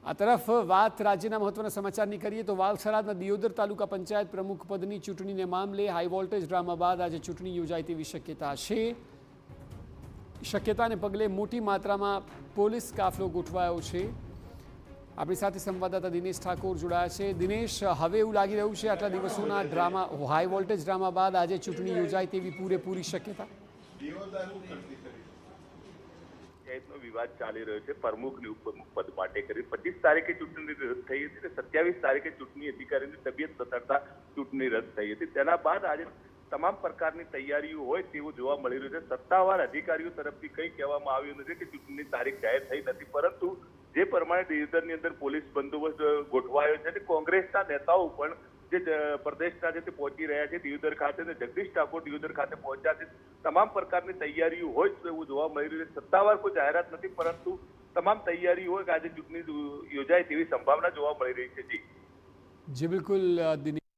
આ તરફ વાત રાજ્યના મહત્વના સમાચારની કરીએ તો વાલસરાદના દિયોદર તાલુકા પંચાયત પ્રમુખ પદની ચૂંટણીને મામલે હાઈ વોલ્ટેજ ડ્રામા બાદ આજે ચૂંટણી યોજાય તેવી શક્યતા છે। શક્યતાને પગલે મોટી માત્રામાં પોલીસ કાફલો ગોઠવાયો છે। આપણી સાથે સંવાદદાતા દિનેશ ઠાકોર જોડાયા છે। દિનેશ, હવે એવું લાગી રહ્યું છે આટલા દિવસોના ડ્રામા હાઈ વોલ્ટેજ ડ્રામા બાદ આજે ચૂંટણી યોજાય તેવી પૂરેપૂરી શક્યતા? વિવાદ ચાલી રહ્યો છે પ્રમુખની ઉપપ્રમુખ પદ માટે કરી 25 તારીખે ચૂંટણી રદ થઈ હતી અને 27 તારીખે ચૂંટણી અધિકારીની તબિયત બતાડતા ચૂંટણી રદ થઈ હતી। તેના બાદ આજે તમામ પ્રકારની તૈયારીઓ હોય તેવું જોવા મળી રહ્યું છે। સત્તાવાર અધિકારીઓ તરફથી કંઈ કહેવામાં આવ્યું નથી કે ચૂંટણીની તારીખ જાહેર થઈ નથી, પરંતુ જે પ્રમાણે દિયોદરની અંદર પોલીસ બંદોબસ્ત ગોઠવાયો છે અને કોંગ્રેસના નેતાઓ પણ જે પ્રદેશના જે પહોંચી રહ્યા છે દિયોદર ખાતે અને જગદીશ ઠાકોર દિયોદર ખાતે પહોંચ્યા છે। તમામ પ્રકારની તૈયારીઓ હોય તો એવું જોવા મળી રહ્યું છે। સત્તાવાર કોઈ જાહેરાત નથી, પરંતુ તમામ તૈયારીઓ હોય કે આજે ચૂંટણી યોજાય તેવી સંભાવના જોવા મળી રહી છે। જી બિલકુલ દિનેશ।